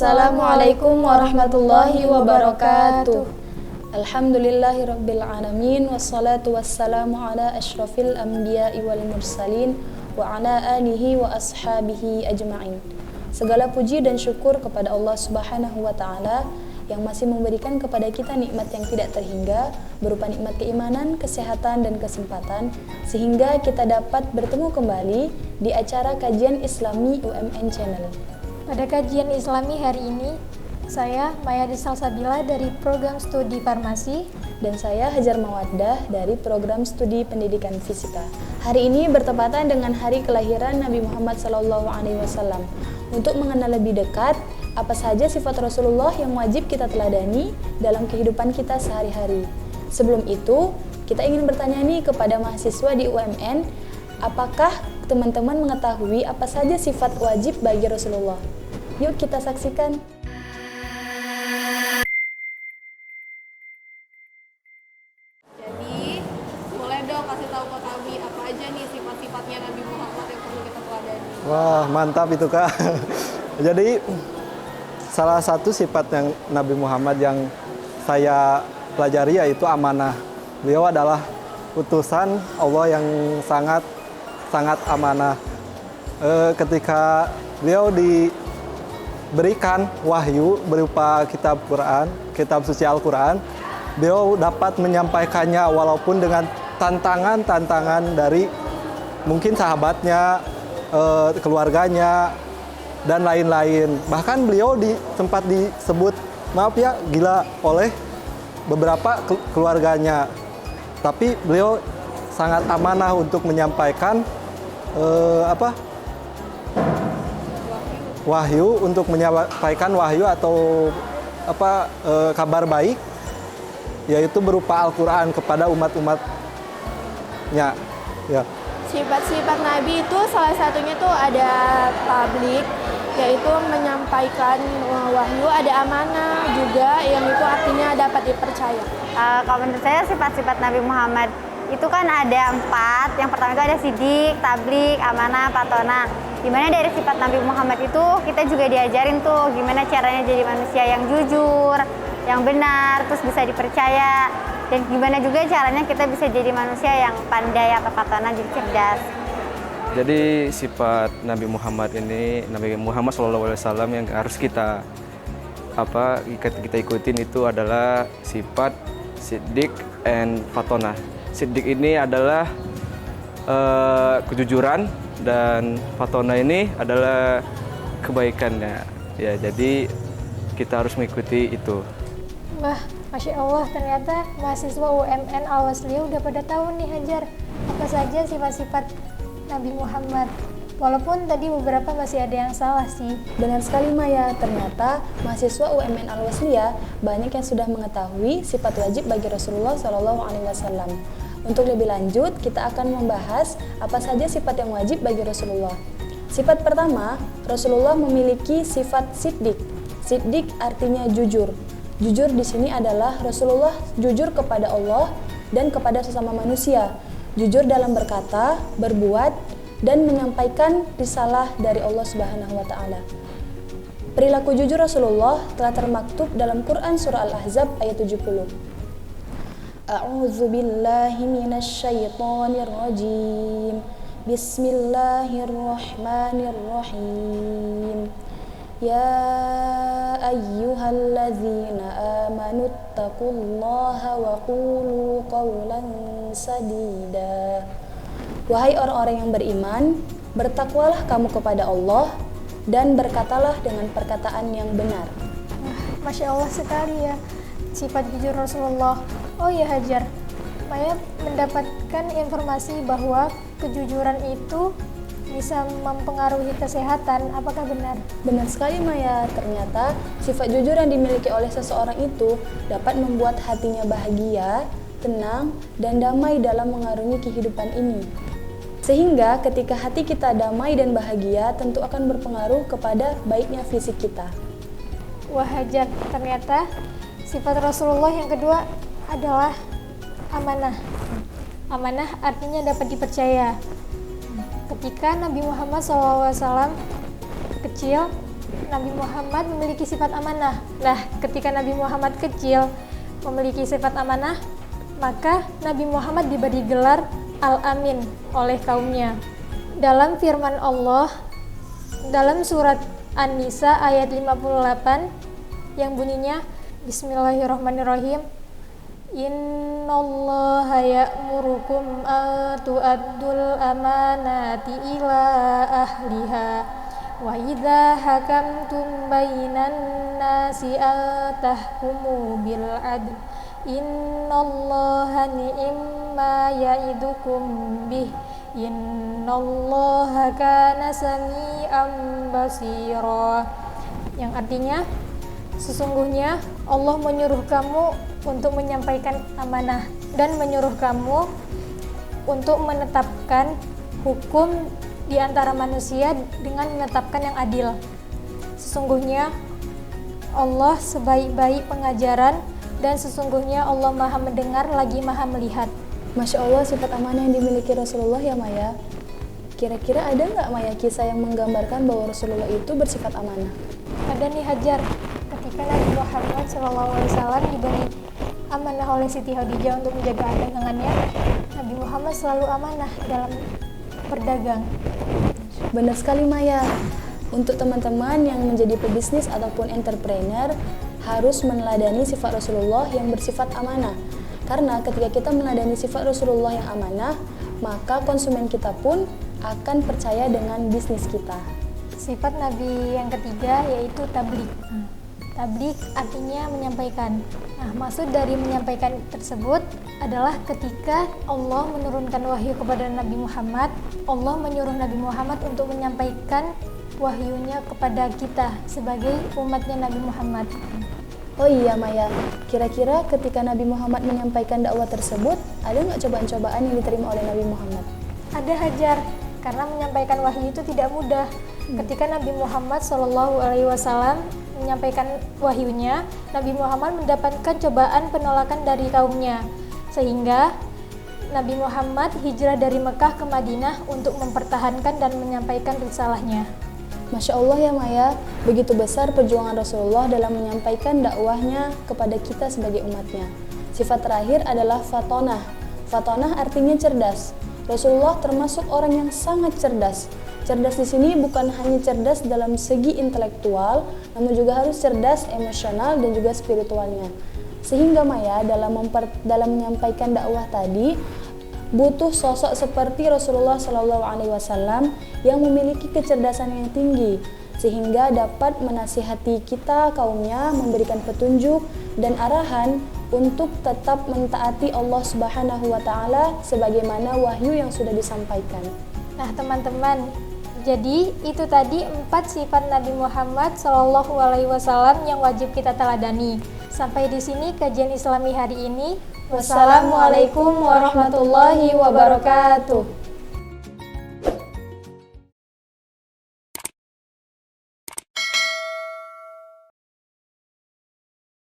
Assalamualaikum warahmatullahi wabarakatuh. Alhamdulillahirabbil alamin wassalatu wassalamu ala asyrafil anbiya'i wal mursalin wa ala alihi wa ashabihi ajma'in. Segala puji dan syukur kepada Allah Subhanahu wa taala yang masih memberikan kepada kita nikmat yang tidak terhingga berupa nikmat keimanan, kesehatan dan kesempatan sehingga kita dapat bertemu kembali di acara kajian Islami UMN Channel. Pada kajian Islami hari ini, saya Mayadi Salsabila dari program studi farmasi dan saya Hajar Mawaddah dari program studi pendidikan fisika. Hari ini bertepatan dengan hari kelahiran Nabi Muhammad SAW. Untuk mengenal lebih dekat apa saja sifat Rasulullah yang wajib kita teladani dalam kehidupan kita sehari-hari. Sebelum itu, kita ingin bertanya nih kepada mahasiswa di UMN, apakah teman-teman mengetahui apa saja sifat wajib bagi Rasulullah? Yuk kita saksikan. Jadi, boleh dong kasih tahu ke kami apa aja nih sifat-sifatnya Nabi Muhammad yang perlu kita teladani. Wah, mantap itu Kak. Jadi, salah satu sifat yang Nabi Muhammad yang saya pelajari yaitu amanah. Beliau adalah utusan Allah yang sangat amanah. Ketika beliau diberikan wahyu berupa kitab Quran, kitab suci Al-Quran, beliau dapat menyampaikannya walaupun dengan tantangan dari mungkin sahabatnya, keluarganya, dan lain-lain. Bahkan beliau sempat disebut, maaf ya, gila oleh beberapa keluarganya. Tapi beliau sangat amanah untuk menyampaikan wahyu, untuk menyampaikan wahyu atau kabar baik, yaitu berupa Al-Quran kepada umat-umatnya. Ya. Sifat-sifat Nabi itu salah satunya tuh ada tablik, yaitu menyampaikan wahyu, ada amanah juga yang itu artinya dapat dipercaya. Kalau menurut saya sifat-sifat Nabi Muhammad itu kan ada 4. Yang pertama itu ada sidik, tablik, amanah, patona. Dimana dari sifat Nabi Muhammad itu kita juga diajarin tuh gimana caranya jadi manusia yang jujur, yang benar, terus bisa dipercaya. Dan gimana juga caranya kita bisa jadi manusia yang pandai atau patona, jadi cerdas. Jadi sifat Nabi Muhammad ini, Nabi Muhammad SAW yang harus kita ikutin itu adalah sifat siddiq and fatona. Siddiq ini adalah kejujuran dan fatona ini adalah kebaikannya. Ya, jadi kita harus mengikuti itu. Wah, Masya Allah, ternyata mahasiswa UMN Al-Wasliyah udah pada tahu nih Hajar apa saja sifat-sifat Nabi Muhammad. Walaupun tadi beberapa masih ada yang salah sih. Benar sekali Maya, ternyata mahasiswa UMN Al-Wasliyah banyak yang sudah mengetahui sifat wajib bagi Rasulullah SAW. Untuk lebih lanjut, kita akan membahas apa saja sifat yang wajib bagi Rasulullah. Sifat pertama, Rasulullah memiliki sifat siddiq. Siddiq artinya jujur. Jujur di sini adalah Rasulullah jujur kepada Allah dan kepada sesama manusia. Jujur dalam berkata, berbuat, dan menyampaikan risalah dari Allah Subhanahu wa taala. Perilaku jujur Rasulullah telah termaktub dalam Quran surah Al-Ahzab ayat 70. A'udzu billahi minasy syaithanir rajim. Bismillahirrahmanirrahim. Ya ayyuhalladzina amanu taqullaha wa qulu qawlan sadida. Wahai orang-orang yang beriman, bertakwalah kamu kepada Allah dan berkatalah dengan perkataan yang benar. Masya Allah sekali ya sifat jujur Rasulullah. Oh ya Hajar, Maya mendapatkan informasi bahwa kejujuran itu bisa mempengaruhi kesehatan. Apakah benar? Benar sekali Maya, ternyata sifat jujur yang dimiliki oleh seseorang itu dapat membuat hatinya bahagia, tenang, dan damai dalam mengarungi kehidupan ini. Sehingga ketika hati kita damai dan bahagia, tentu akan berpengaruh kepada baiknya fisik kita. Wah Hajar, ternyata sifat Rasulullah yang kedua adalah amanah. Amanah artinya dapat dipercaya. Ketika Nabi Muhammad SAW kecil, Nabi Muhammad memiliki sifat amanah. Nah, ketika Nabi Muhammad kecil memiliki sifat amanah, maka Nabi Muhammad diberi gelar Al-Amin oleh kaumnya. Dalam firman Allah dalam surat An-Nisa ayat 58 yang bunyinya Bismillahirrahmanirrahim, Innallaha ya'murukum an tu'addul amanati ila ahliha wa idza hakamtum bainan nasi an tahkumu bil adl innallaha ni'ma ya'idukum bih innallaha kana sami'an basira, yang artinya sesungguhnya Allah menyuruh kamu untuk menyampaikan amanah dan menyuruh kamu untuk menetapkan hukum di antara manusia dengan menetapkan yang adil. Sesungguhnya Allah sebaik-baik pengajaran dan sesungguhnya Allah Maha mendengar lagi Maha melihat. Masya Allah, sifat amanah yang dimiliki Rasulullah ya Maya. Kira-kira ada nggak Maya kisah yang menggambarkan bahwa Rasulullah itu bersifat amanah? Ada nih Hajar, ketika Nabi Muhammad SAW diberi amanah oleh Siti Khadijah untuk menjaga dagangannya, Nabi Muhammad selalu amanah dalam berdagang. Benar sekali Maya. Untuk teman-teman yang menjadi pebisnis ataupun entrepreneur harus meneladani sifat Rasulullah yang bersifat amanah. Karena ketika kita meneladani sifat Rasulullah yang amanah, maka konsumen kita pun akan percaya dengan bisnis kita. Sifat Nabi yang ketiga yaitu tablik. Tablik artinya menyampaikan. Nah, maksud dari menyampaikan tersebut adalah ketika Allah menurunkan wahyu kepada Nabi Muhammad, Allah menyuruh Nabi Muhammad untuk menyampaikan wahyunya kepada kita sebagai umatnya Nabi Muhammad. Oh iya Maya, kira-kira ketika Nabi Muhammad menyampaikan dakwah tersebut, ada nggak cobaan-cobaan yang diterima oleh Nabi Muhammad? Ada Hajar, karena menyampaikan wahyu itu tidak mudah. Ketika Nabi Muhammad SAW menyampaikan wahyunya, Nabi Muhammad mendapatkan cobaan penolakan dari kaumnya, sehingga Nabi Muhammad hijrah dari Mekah ke Madinah untuk mempertahankan dan menyampaikan risalahnya. Masya Allah ya Maya, begitu besar perjuangan Rasulullah dalam menyampaikan dakwahnya kepada kita sebagai umatnya. Sifat terakhir adalah fatonah. Fatonah artinya cerdas. Rasulullah termasuk orang yang sangat cerdas. Cerdas di sini bukan hanya cerdas dalam segi intelektual, namun juga harus cerdas emosional dan juga spiritualnya. Sehingga Maya dalam menyampaikan dakwah tadi butuh sosok seperti Rasulullah SAW yang memiliki kecerdasan yang tinggi sehingga dapat menasihati kita kaumnya, memberikan petunjuk dan arahan untuk tetap mentaati Allah Subhanahu wa taala sebagaimana wahyu yang sudah disampaikan. Nah, teman-teman, jadi itu tadi 4 sifat Nabi Muhammad SAW yang wajib kita teladani. Sampai di sini kajian Islami hari ini. Wassalamualaikum warahmatullahi wabarakatuh.